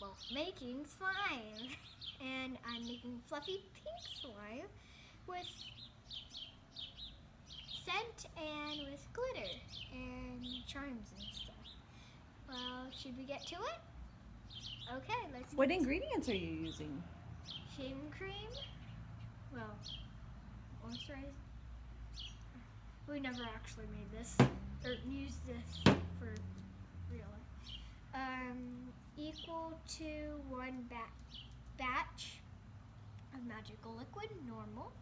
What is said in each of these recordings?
well, making slime. And I'm making fluffy pink slime with scent and with glitter and charms and stuff. Well, should we get to it? Okay, let's What ingredients are you using? Shaving cream. Well, moisturize. We never actually made this or used this for real life. Equal to 1 batch of magical liquid, normal.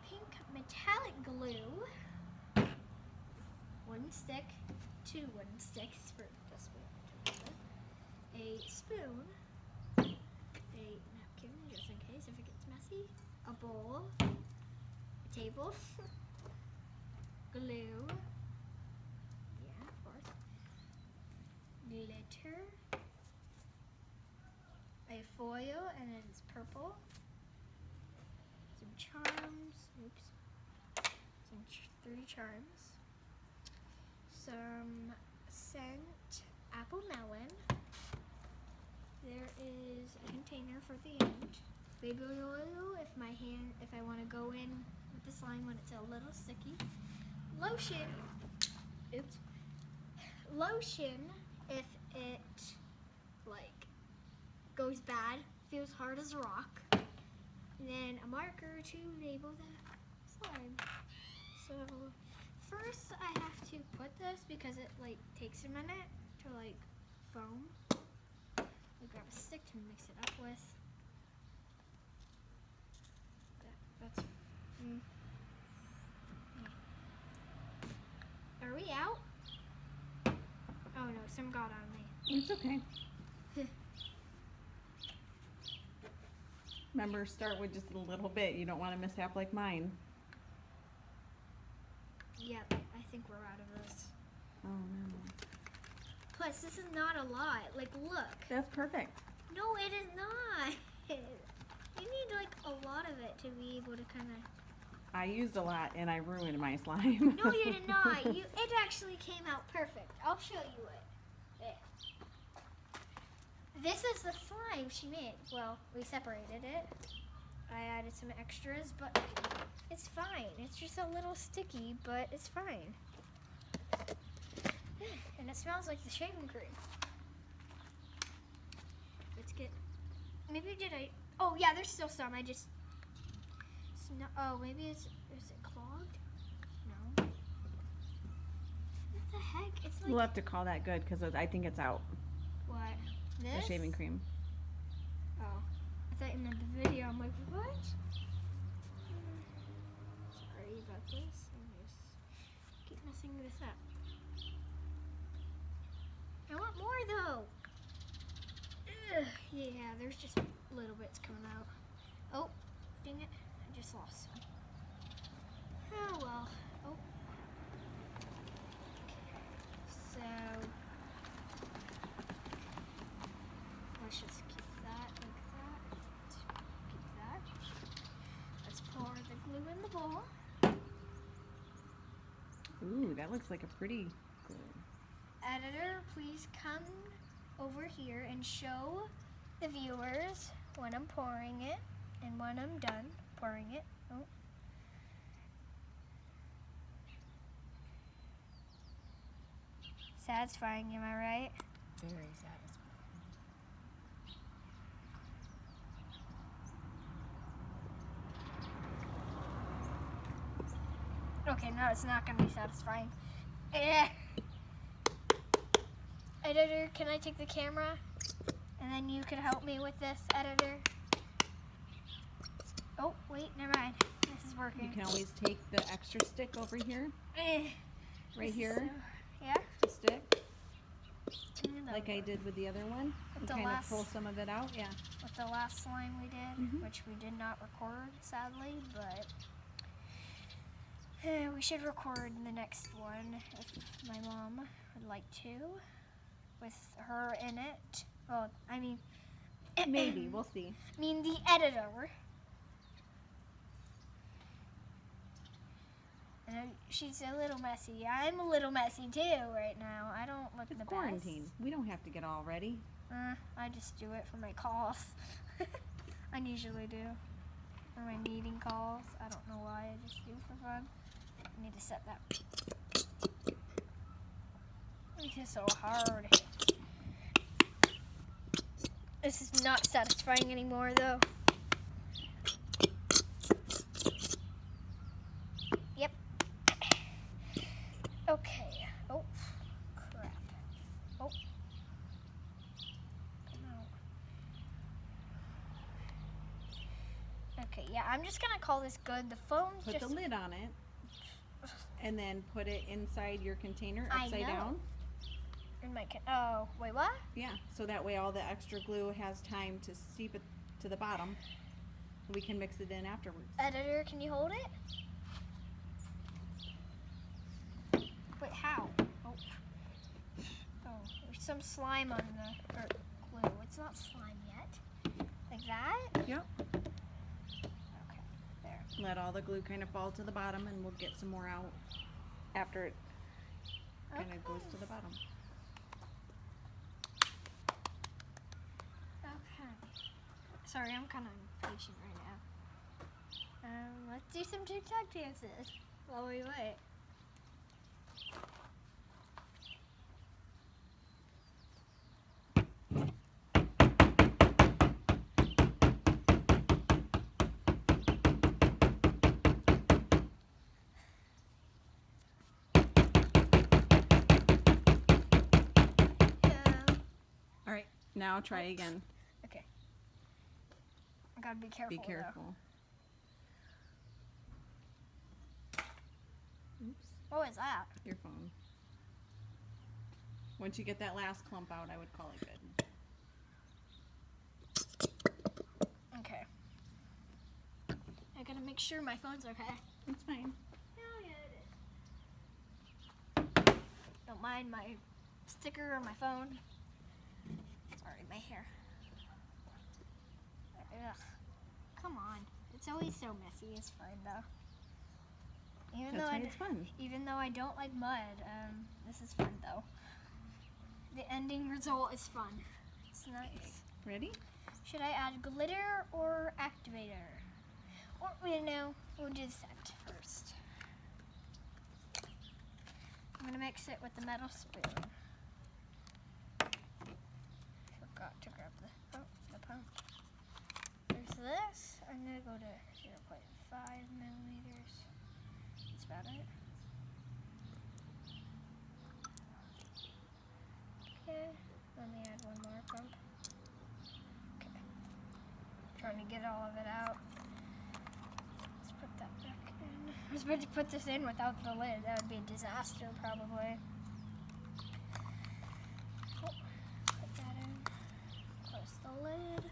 Pink metallic glue. 1 stick, 2 wooden sticks for this one. A spoon. A napkin, just in case if it gets messy. A bowl. A table. Glue. Yeah, of course. Glitter. A foil, and it's purple. Some charms. Oops. 3 charms. Some scent. Apple melon. There is a container for the end. Baby oil if I want to go in with the slime when it's a little sticky. Lotion. Oops. Lotion if it goes bad, feels hard as a rock. And then a marker to label the slime. So first I have to put this because it takes a minute to foam. We grab a stick to mix it up with. That's. Are we out? Oh no, some got on me. It's okay. Remember, start with just a little bit. You don't want a mishap like mine. Yeah, I think we're out of this. Oh no. Plus, this is not a lot. Look. That's perfect. No, it is not. You need a lot of it to be able to kind of. I used a lot and I ruined my slime. No, you did not. It actually came out perfect. I'll show you it. There. This is the slime she made. Well, we separated it. I added some extras, but it's fine. It's just a little sticky, but it's fine. And it smells like the shaving cream. Let's get. Maybe did I? Oh yeah, there's still some. I just. Oh, maybe is it clogged? No. What the heck? It's We'll have to call that good because I think it's out. What? This? The shaving cream. Oh, I thought you meant the video. I'm like, what? Sorry about this. I just keep messing this up. I want more though. Ugh, yeah, there's just little bits coming out. Oh, dang it. I just lost some. Oh well. Oh. So let's just keep that like that. Keep that. Let's pour the glue in the bowl. Ooh, that looks like a pretty glue. Editor, please come over here and show the viewers when I'm pouring it and when I'm done pouring it. Oh. Satisfying, am I right? Very satisfying. Okay, no, it's not going to be satisfying. Editor, can I take the camera? And then you can help me with this, editor. Oh, wait, never mind. This is working. You can always take the extra stick over here. Right here. Yeah? The stick. And Like I did with the other one. With And the kind last- of pull some of it out. Yeah. With the last slime we did, Mhm. which we did not record, sadly, but we should record the next one if my mom would like to, with her in it. Well, I mean, Maybe. We'll see. I mean the editor. And she's a little messy. I'm a little messy too right now. I don't look It's the quarantine. We don't have to get all ready. best. I just do it for my calls. I usually do. For my meeting calls. I don't know why. I just do for fun. I need to set that. It's just so hard. This is not satisfying anymore though. Yep. Okay. Oh, crap. Oh. Come out. Okay, yeah, I'm just gonna call this good. The phone's Put just... the lid on it. And then put it inside your container I upside know. down. In my oh, wait, what? Yeah, so that way all the extra glue has time to seep it to the bottom. We can mix it in afterwards. Editor, can you hold it? Wait, how? Oh. Oh, there's some slime on the glue. It's not slime yet. Like that? Yep. Okay, there. Let all the glue kind of fall to the bottom and we'll get some more out after it kind of goes to the bottom. Okay. Sorry, I'm kind of impatient right now. Let's do some TikTok dances while we wait. All right, now try again. Okay. I gotta be careful. Be careful. Oops, What was that? your phone. Once you get that last clump out, I would call it good. Okay. I gotta make sure my phone's okay. It's fine. Oh, yeah, it is. Don't mind my sticker or my phone. Sorry, my hair. Ugh. Come on. It's always so messy. It's fine though. That's why it's fun. Even though I don't like mud, this is fun though. The ending result is fun. It's nice. Ready? Should I add glitter or activator? Or, we'll do the scent first. I'm gonna mix it with the metal spoon. Forgot to grab the pump. There's this. I'm gonna go to 0.5 milliliters. That's about it. Okay, let me add one more pump. Okay. Trying to get all of it out. Let's put that back in. I was about to put this in without the lid. That would be a disaster, probably. Oh, put that in. Close the lid.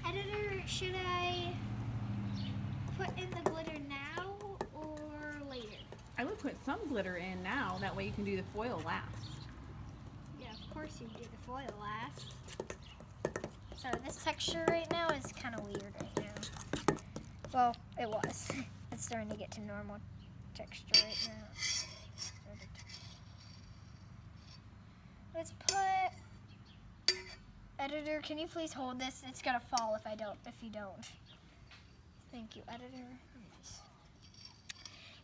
Editor, should I put in the glitter now or later? I would put some glitter in now. That way you can do the foil last. Yeah, of course you do the foil last. So this texture right now is kind of weird right now. Well, it was. It's starting to get to normal texture right now. Let's put... Editor, can you please hold this? It's gonna fall if you don't. Thank you, editor. Nice.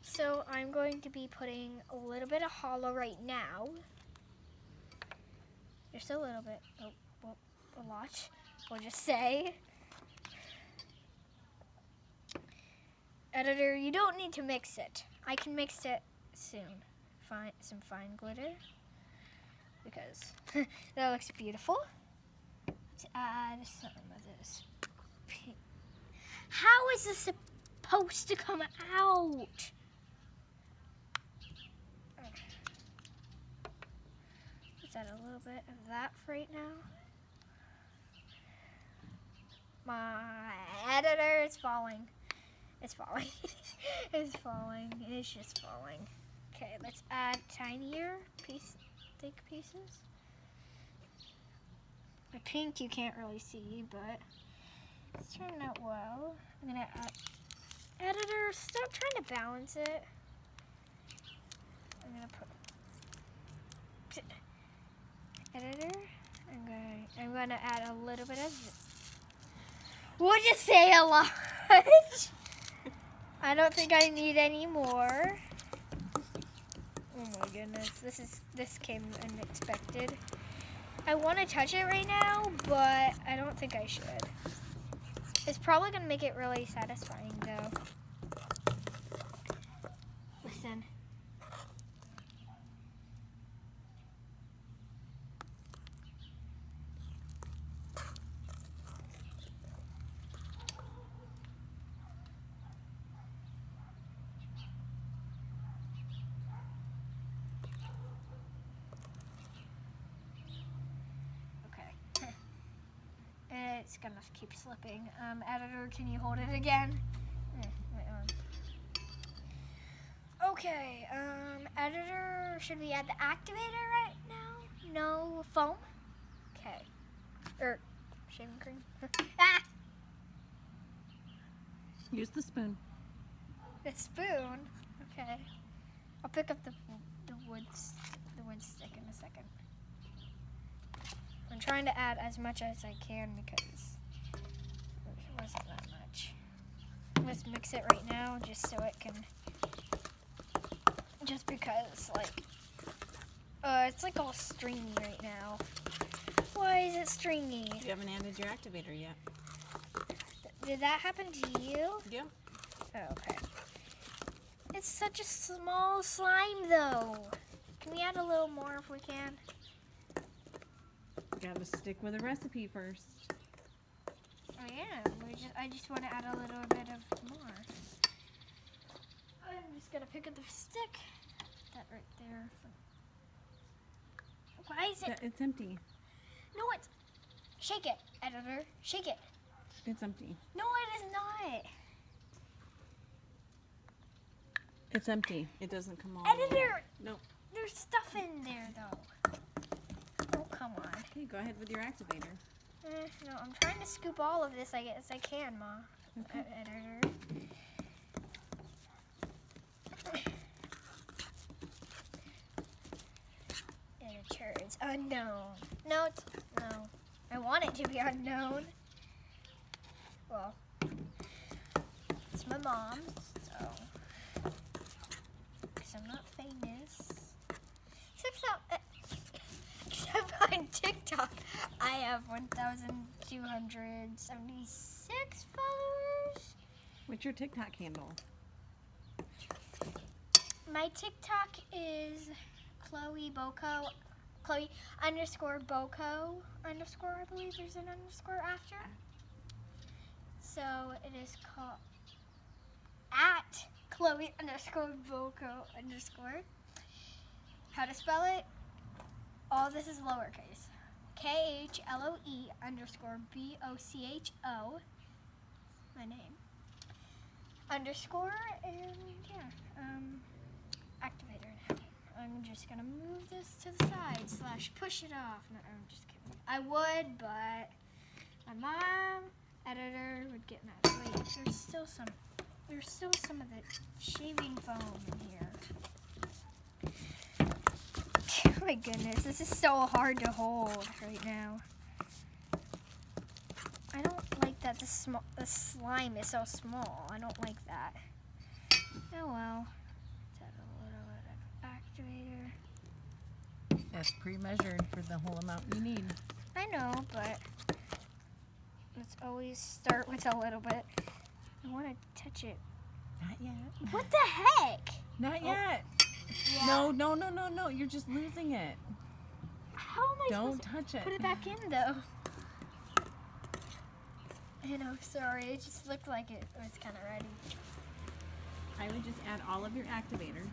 So I'm going to be putting a little bit of hollow right now. Just a little bit. Oh, well, a lot. We'll just say. Editor, you don't need to mix it. I can mix it soon. Some fine glitter. Because that looks beautiful. Let's add some of this pink. How is this supposed to come out? Let's add a little bit of that for right now. My editor is falling. It's falling. It's falling. It's just falling. Okay, let's add tinier thick pieces. The pink you can't really see, but It's turning out well. I'm gonna editor, stop trying to balance it. I'm gonna put editor. I'm gonna add a little bit of. Would you say a lot? I don't think I need any more. Oh my goodness, this came unexpected. I want to touch it right now, but I don't think I should. It's probably gonna make it really satisfying though. Listen. It's gonna keep slipping. Editor, can you hold it again? Wait on. Okay, editor, should we add the activator right now? No foam? Okay. Shaving cream. Ah! Use the spoon. The spoon? Okay. I'll pick up the wood stick in a second. I'm trying to add as much as I can because it wasn't that much. Let's mix it right now just so it can, just because it's like all stringy right now. Why is it stringy? You haven't added your activator yet. Did that happen to you? Yeah. Oh, okay. It's such a small slime though. Can we add a little more if we can? Gotta stick with the recipe first. Oh yeah, I just want to add a little bit of more. I'm just gonna pick up the stick. That right there. Why is it? It's empty. No, it's. Shake it, editor. Shake it. It's empty. No, it is not. It's empty. It doesn't come on. Editor! No. There's stuff in there though. Oh, come on. Okay, go ahead with your activator. No, I'm trying to scoop all of this as I can, Ma. Okay. Editor. Editor, it's unknown. No, I want it to be unknown. Well, it's my mom's, so. Because I'm not famous. Except on TikTok, I have 1,276 followers. What's your TikTok handle? My TikTok is Chloe Boko. Chloe _Boko _ I believe there's an underscore after. So it is called at Chloe _Boko _. How to spell it? All this is lowercase. KHLOE _BOCHO. My name. Underscore and yeah. Activator now. I'm just gonna move this to the side / push it off. No, I'm just kidding. I would, but my mom, editor, would get mad. Wait, there's still some of the shaving foam in here. Oh my goodness, this is so hard to hold right now. I don't like that the slime is so small. I don't like that. Oh well. Let's add a little bit of activator. That's pre-measured for the whole amount you need. I know, but let's always start with a little bit. I want to touch it. Not yet. What the heck? Not yet. Yeah. No. You're just losing it. How am I Don't supposed to touch it. put it back in though? I know, sorry. It just looked like it was kind of ready. I would just add all of your activator.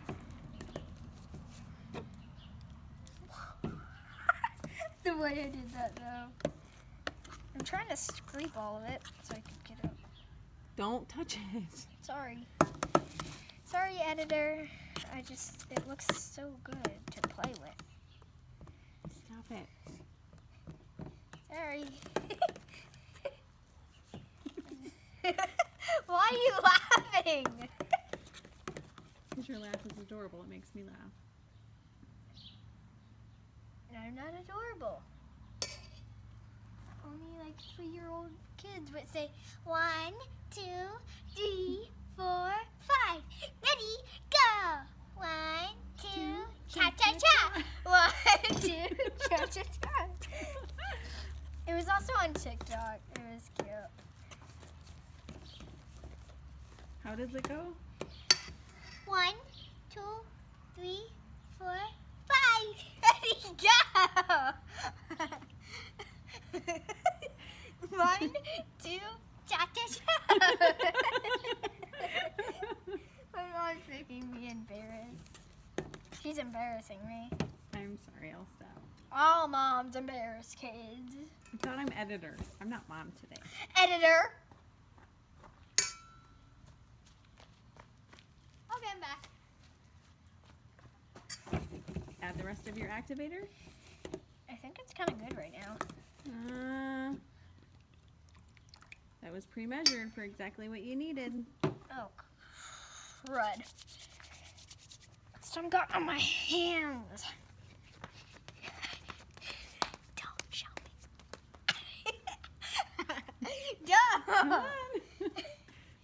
The way I did that though. I'm trying to scrape all of it so I can get it. Don't touch it. Sorry. Sorry, editor. It looks so good to play with. Stop it. Sorry. Why are you laughing? Because your laugh is adorable. It makes me laugh. I'm not adorable. Only like 3-year-old kids would say 1, 2, 3, 4, 5. Ready, go. 1, 2, cha cha cha. 1, 2, cha cha cha. It was also on TikTok. It was cute. How does it go? 1, 2, 3, 4, 5. Ready, go. 1, 2, cha cha cha. My mom's making me embarrassed. She's embarrassing me. I'm sorry, I'll stop. All moms embarrass kids. I thought I'm editor. I'm not mom today. Editor. Okay, I'm back. Add the rest of your activator. I think it's kind of good right now. That was pre-measured for exactly what you needed. Oh, crud. Some got on my hands. Don't show me. Come Don't. on.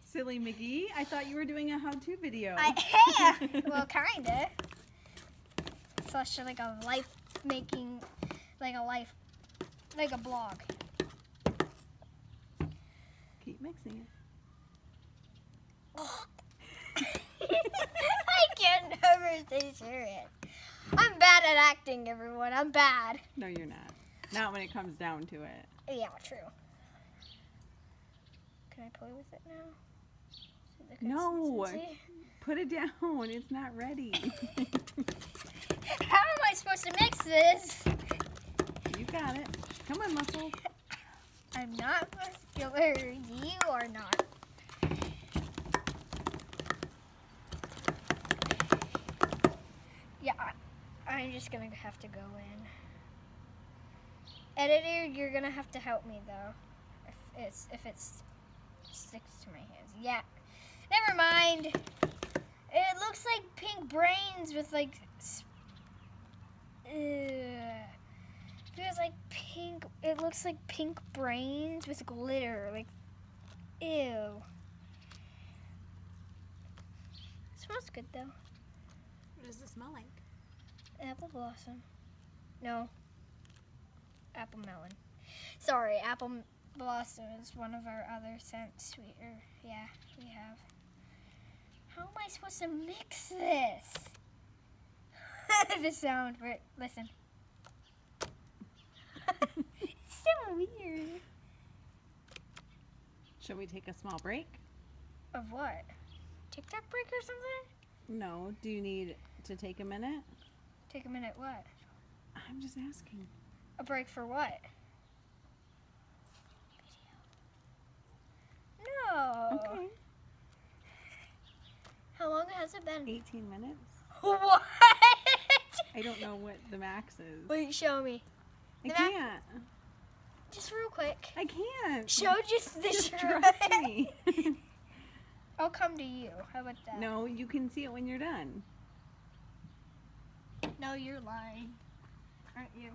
Silly McGee. I thought you were doing a how-to video. I am. Well, kinda. Slash like a life making, like a blog. Keep mixing it. I can never stay serious. I'm bad at acting, everyone. I'm bad. No, you're not. Not when it comes down to it. Yeah, true. Can I play with it now? See the No. consistency? Put it down. It's not ready. How am I supposed to mix this? You got it. Come on, Muscles. I'm not muscular. You are not. Yeah, I'm just gonna have to go in. Editor, you're gonna have to help me though. If it sticks to my hands. Yeah. Never mind. It looks like pink brains with like. Feels like pink. It looks like pink brains with glitter. Like, ew. Smells good though. What does it smell like? Apple blossom. No. Apple melon. Sorry, apple blossom is one of our other scents. Sweeter. Yeah, we have. How am I supposed to mix this? The sound for it. Listen. It's so weird. Shall we take a small break? Of what? TikTok break or something? No. Do you need to take a minute? Take a minute, what? I'm just asking. A break for what? No. Okay. How long has it been? 18 minutes? What? I don't know what the max is. Wait, show me. I the can't. Just real quick. I can't. Show just this. Just trust me. I'll come to you. How about that? No, you can see it when you're done. No, you're lying. Aren't you?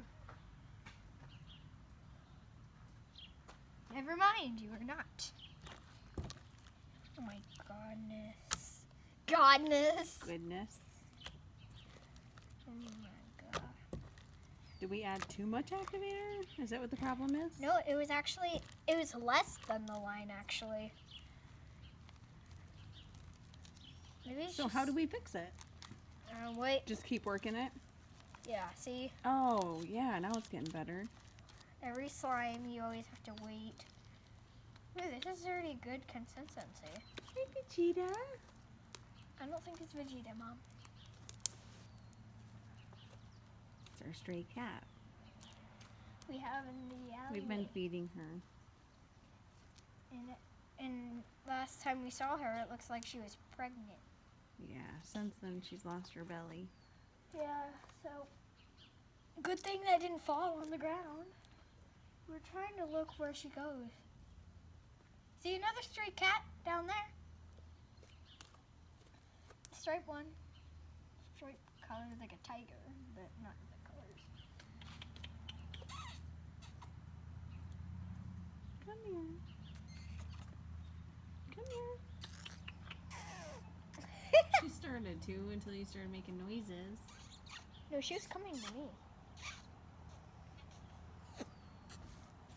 Never mind, you are not. Oh my godness. Godness. Goodness. Oh my god. Did we add too much activator? Is that what the problem is? No, it was less than the line actually. Maybe it's So how do we fix it? wait. Just keep working it? Yeah, see? Oh, yeah, now it's getting better. Every slime, you always have to wait. Ooh, this is already good consistency. Hey, Vegeta. I don't think it's Vegeta, Mom. It's our stray cat. We have in the alleyway. We've been feeding her. And last time we saw her, it looks like she was pregnant. Yeah, since then she's lost her belly. Yeah, so good thing that didn't fall on the ground. We're trying to look where she goes. See another stray cat down there? stripe one. Stripe color like a tiger, but not the colors. Come here. Come here. She started to until you started making noises. No, she was coming to me.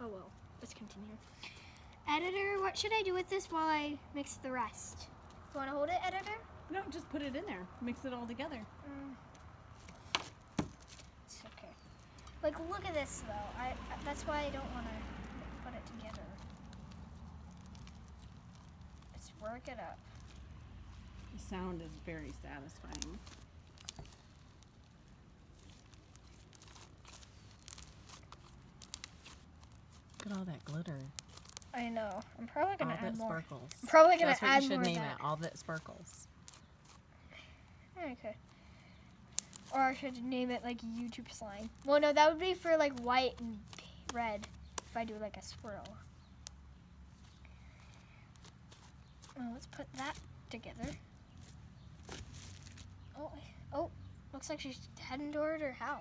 Oh well, let's continue. Editor, what should I do with this while I mix the rest? You want to hold it, editor? No, just put it in there. Mix it all together. It's okay. Like, look at this though. That's why I don't want to put it together. Let's work it up. The sound is very satisfying. Look at all that glitter. I know. I'm probably gonna All add that more. sparkles. I'm probably gonna That's what add you should more of name that. it. All that sparkles. Okay. Or I should name it like YouTube slime. Well, no, that would be for like white and red. If I do like a swirl. Well, let's put that together. Oh, looks like she's heading toward her house.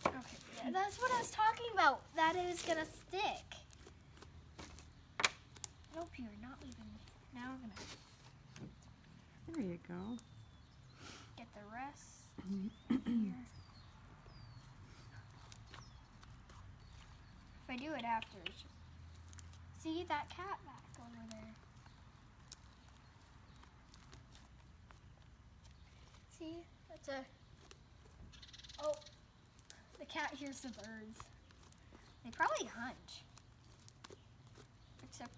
Okay, yeah, that's what I was talking about. That it was gonna stick. Nope, you're not leaving me. Now we're gonna There you go. get the rest here. If I do it after, see that cat back over there. See, that's a. Oh, the cat hears the birds. They probably hunt. Except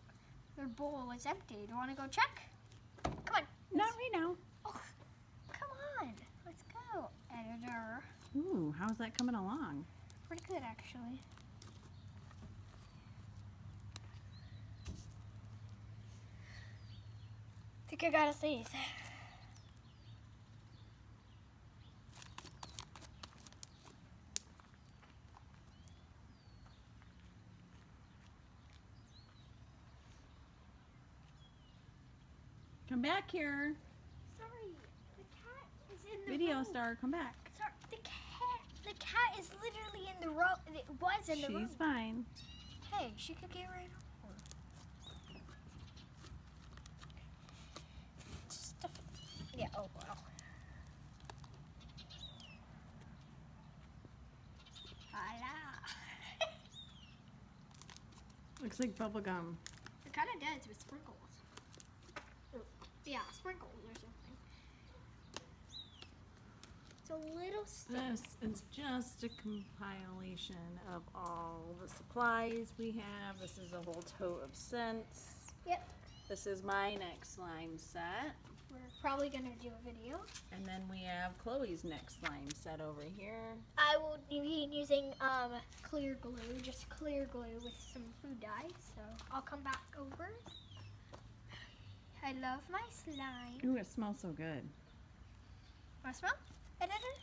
their bowl is empty. Do you want to go check? Come on. Not right now. Oh, come on. Let's go, editor. Ooh, how's that coming along? Pretty good, actually. Think I gotta sneeze. Come back here. Sorry, the cat is in the Video room. star, come back. Sorry, the cat is literally in the room. It was in the room. She's fine. Hey, she could get right over. Stuff. Yeah. Oh wow. Voila. Looks like bubble gum. It kind of does with sprinkles. Yeah, sprinkles or something. It's a little stick. This is just a compilation of all the supplies we have. This is a whole tote of scents. Yep. This is my next slime set. We're probably gonna do a video. And then we have Chloe's next slime set over here. I will be using clear glue, just clear glue with some food dye. So I'll come back over. I love my slime. Ooh, it smells so good. Want to smell? Editor?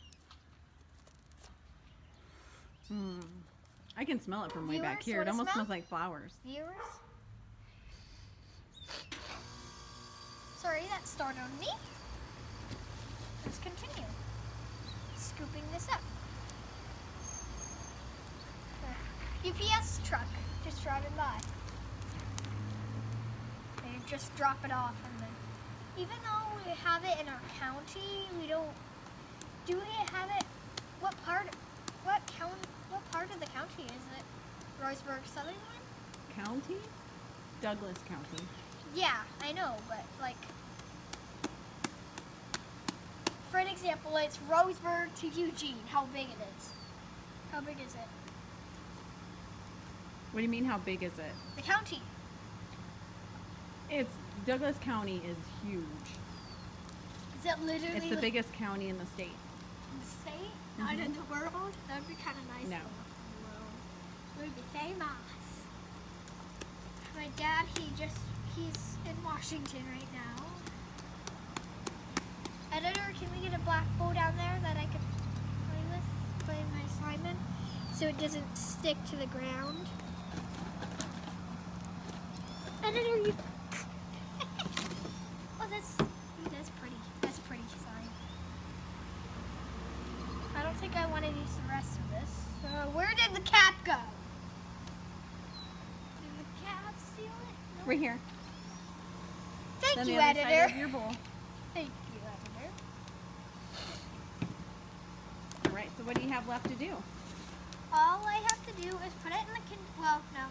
I can smell it from way back Viewers, here. It wanna almost smell? smells like flowers. Viewers? Sorry, that startled me. Let's continue. Scooping this up. UPS truck just driving by. They just drop it off and then, even though we have it in our county, we don't. Do we have it? What part of the county is it? Roseburg, Sutherland? County? Douglas County. Yeah, I know, but like, for an example, it's Roseburg to Eugene. How big it is? How big is it? What do you mean, how big is it? The county. It's Douglas County is huge. Is it literally It's the biggest county in the state. in the state? Not in the world? That would be kind of nice. No. It would be famous. My dad, he's in Washington right now. Editor, can we get a black bowl down there that I can play my slime in, so it doesn't stick to the ground? Editor, you. Oh, that's pretty. That's pretty sign. I don't think I want to use the rest of this. Where did the cap go? Did the cat steal it? No. Right here. Thank On you, the other side editor. of your bowl. Thank you, editor. All right, so what do you have left to do? All I have to do is put it in the well, no,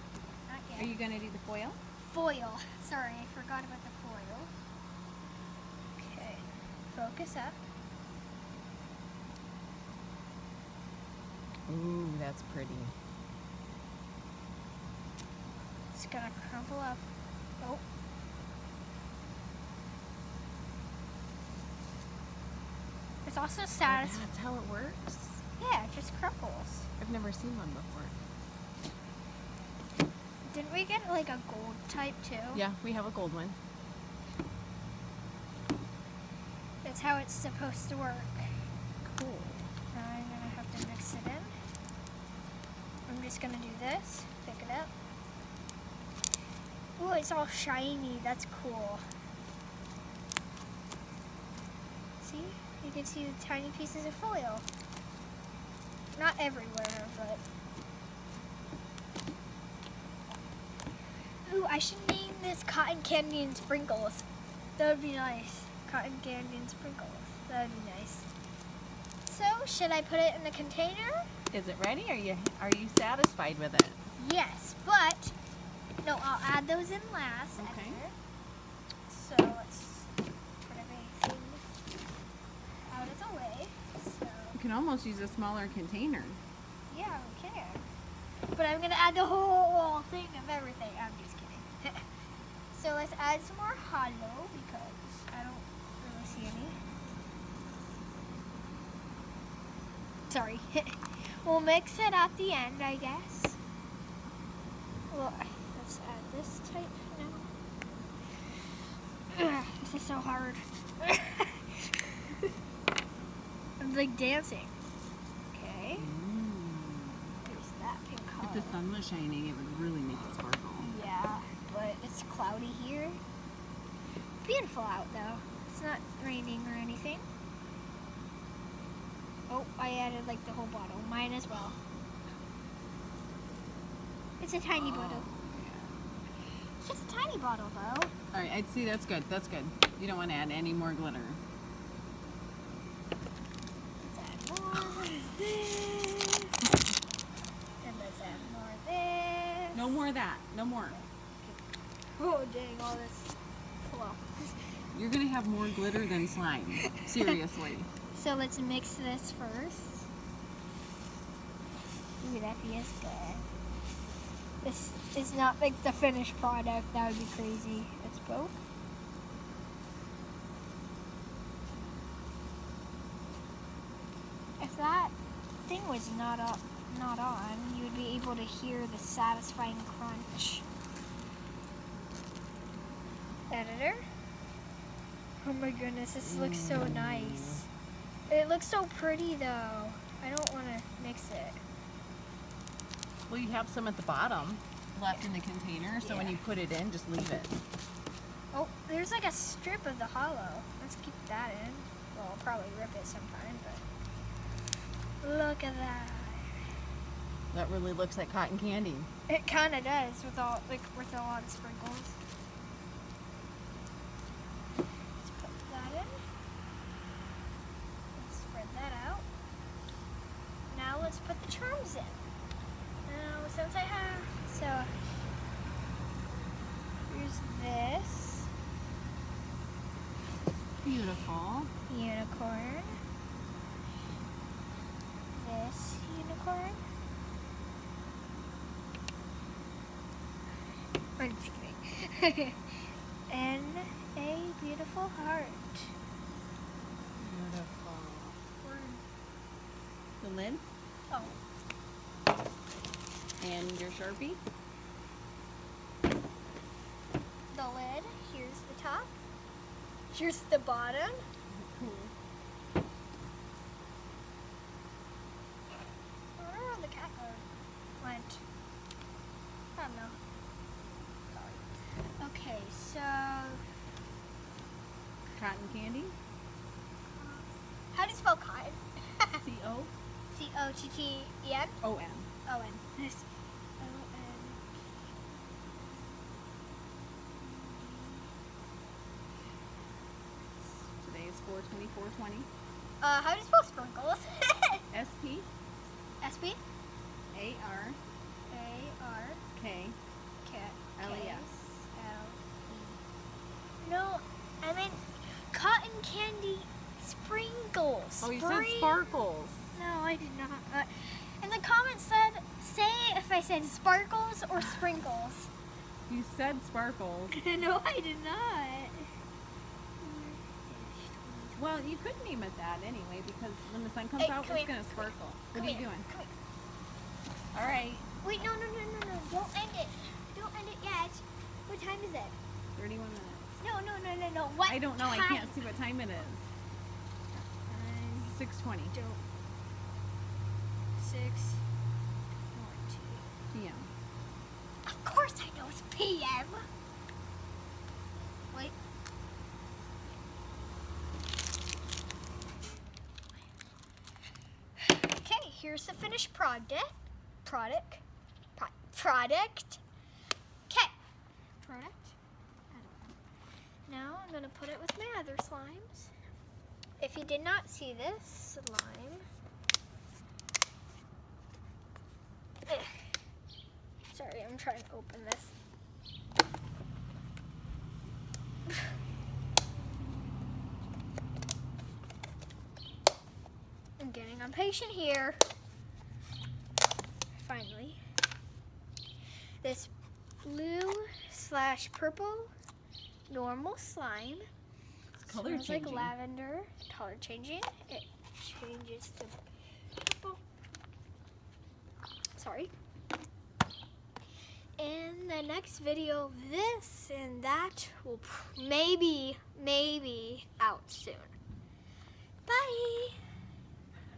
not yet. Are you gonna do the foil? Foil. Sorry, I forgot about the foil. Okay, focus up. Ooh, that's pretty. It's gonna crumple up. Oh. It's also sad. That's how it works. Yeah, it just crumples. I've never seen one before. Didn't we get like a gold type too? Yeah, we have a gold one. That's how it's supposed to work. Cool. Now I'm gonna have to mix it in. I'm just gonna do this. Pick it up. Oh, it's all shiny. That's cool. See? You can see the tiny pieces of foil. Not everywhere, but... Ooh, I should name this Cotton Candy and Sprinkles. That would be nice. Cotton Candy and Sprinkles. That would be nice. So, should I put it in the container? Is it ready? Are you satisfied with it? Yes, but... No, I'll add those in last. Okay. Editor. So, let's put everything out of the way. So, You can almost use a smaller container. yeah, we can. But I'm gonna add the whole thing of everything. I'm just kidding. So let's add some more hollow because I don't really see any. Sorry. We'll mix it at the end, I guess. Well, let's add this type now. Ugh, this is so hard. I'm like dancing. Okay. There's that pink color. If the sun was shining, it would really make it sparkle. Yeah, but it's cloudy here. Beautiful out though. It's not raining or anything. Oh, I added like the whole bottle. Mine as well. It's a tiny bottle. It's just a tiny bottle though. All right, I'd see that's good. That's good. You don't want to add any more glitter. Let's add more of this. And let's add more of this. No more of that. No more. Oh dang, all this. Well. You're gonna have more glitter than slime. Seriously. So let's mix this first. Ooh, that feels good. This is not like the finished product. That would be crazy. Let's go. If that thing was not on, you would be able to hear the satisfying crunch. Editor? Oh my goodness, this looks so nice. It looks so pretty though. I don't want to mix it. Well, you have some at the bottom left in the container, so when Yeah. you put it in, just leave it. Oh, there's like a strip of the hollow. Let's keep that in. Well, I'll probably rip it sometime, but look at that. That really looks like cotton candy. It kind of does with all with a lot of sprinkles. Let's put that in. Let's spread that out. Now let's put the charms in. Now, since I have here's this Beautiful. unicorn. This unicorn. I'm just kidding. And a beautiful heart. Beautiful. The lid Oh, and your Sharpie. the lid. Here's the top. Here's the bottom. Cool. I wonder where the cat went. I don't know. Sorry. So, Cotton candy. how do you spell cotton? C-O-O-N. C-O-T-T-E-N? O-N. Yes. O-N. Today is 4/24/20. How do you spell sprinkles? S-P-A-R-K. S-P? A-R-K-L-E-S. No, I meant cotton candy sprinkles. Oh, you said Spring- sparkles. No, I did not. In the comments said, say if I said sparkles or sprinkles. You said sparkles. No, I did not. Well, you could name it that anyway, because when the sun comes Hey, out, come it's here. gonna sparkle. What Come are you here, doing? come here. All right, Wait, no. Don't end it. Don't end it yet. What time is it? 31 minutes. No. What I don't know. I time? can't see what time it is. 6:20 Don't. 6:20. p.m. Of course I know it's PM. Wait. Okay, here's the finished product. Okay. Product. I don't know. Now I'm gonna put it with my other slimes. If you did not see this slime, sorry, I'm trying to open this. I'm getting impatient here. Finally. This blue/purple normal slime. Color Smells changing. like lavender. Color changing. It changes to purple. Sorry. In the next video, this and that will maybe out soon. Bye.